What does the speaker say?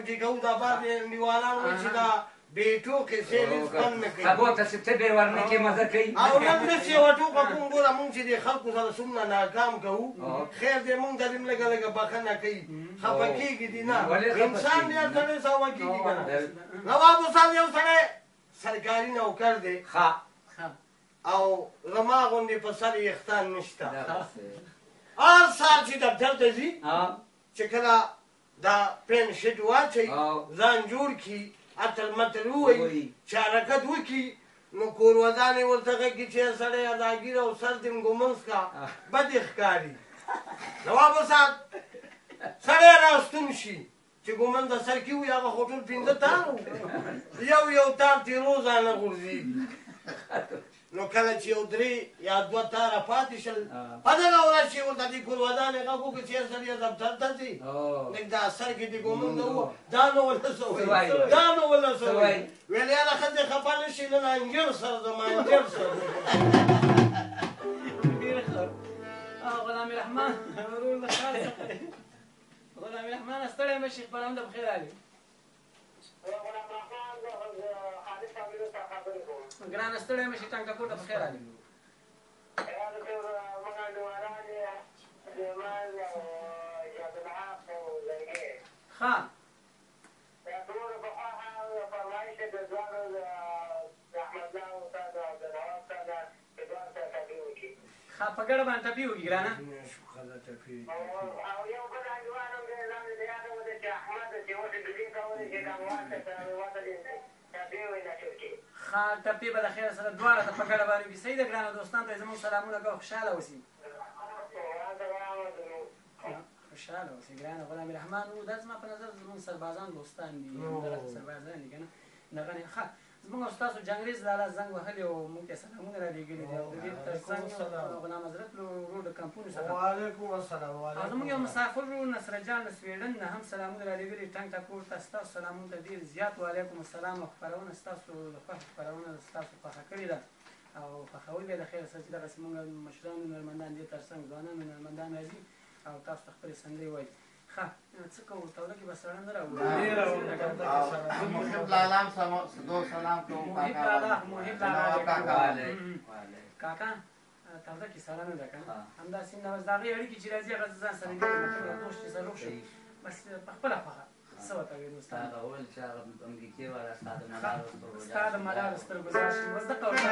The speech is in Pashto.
پکې کوو دا بعضې انډیوالان وایي چې دا بې ټوکې سیلیز خوند نه کوي ابو ته چې ته بې ورنه کې مزه کوي او نن داسې یوه ټوکه کوم ګوره مونږ چې د خلکو سره څومره ناکام کوو خیر دی مونږ ته دې لږه لږه بښنه کوي خفه کېږي دي نه انسان دی هر سړی سوه کېږي که نه نواب استاد یو سړی سرکاري نوکر دی او زما غوندې په سر ویښتان نشته هر سهار چې دفتر ته ځي چې کله دا پین شیټ واچوي ځان جوړ کړي اتل متل ووایي چې حرکت وکړي نو کورودانې ورته غږي چې سړی اداګیر او سر دې ږمنځ کا بد یې ښکاري نواب استاد سړی راستون شي چې ږمنځ د سر کې وي هغه خو ټول پنځه تار یو تار تېروزانه غورځېږي نو کله چې یو درې یا دوه تاره پاتې شل په دغه ورځ چې ورته دې ګلودانې غږ وکړي چې سړی دفتر ته ځي لږ دا سر کې دې ږمنځ ووه دا نو ولله څه وایي دا نو ولله څه وایي ویل یاره ښځې خفه نه شي نن انجیر سر زما انجیر سر ډېر ښه غلام رحمان ورور د ښار څخه غلام رحمان ستړی مه شي خپل هم د بخیر علي ګرانه ستړی مه شي ټنګ ټکور ته بخیر علي ښه ښه په ګډه باندې ټپي وکړي ګرانه ښه ټپي به د خیر سره دواړه ته په ګډه باندې وي صحیح ده ګرانه دوستانو ته زموږ سلامونه کوه خوشحاله اوسئ خوشحاله اوسئ ګرانه غلام رحمان و دا زما په نظر زموږ سربازان دوستان دي همدغه سربازان دي که نه دغه نه ښه زموږ او ستاسو جنګریز لالا زنګ وهلي او موږ ته سلامونه رالېږلي دي او د دې تر څنګ غلام حضرت ورور د کمپونو څخه وعلیکم السلام او زموږ یو مسافر ورور نصر جان د سویډن نه هم سلامونه رالېږلي ټنګ ټکور ته ستاسو سلامونه ته ډېر زیات وعلیکم السلام او خپرونه ستاسو د خوښې خپرونه ستاسو خوښه کړې ده او خوښول به د خیر سره چې دغسې موږ مشران هنرمندان دې تر څنګ ځوانان هنرمندان راځي او تاسو ته خپلې سندرې وایي ښه څه کوو توله کې به سړی نه راوړو محب لالا هم دو سلام کوم محب لالا کاکا توله کې سړی نه ده که نه همداسې نو د هغې اړیکې چې راځي هغه ځان سره نږدې دوست چې سره روغ شي بس په خپله خوښه څه ورته وایي دوستان هغه وویل چې هغه امریکې والا ستا د مدار سترګو ستا د مدار سترګو ځار شي اوس دغه ورته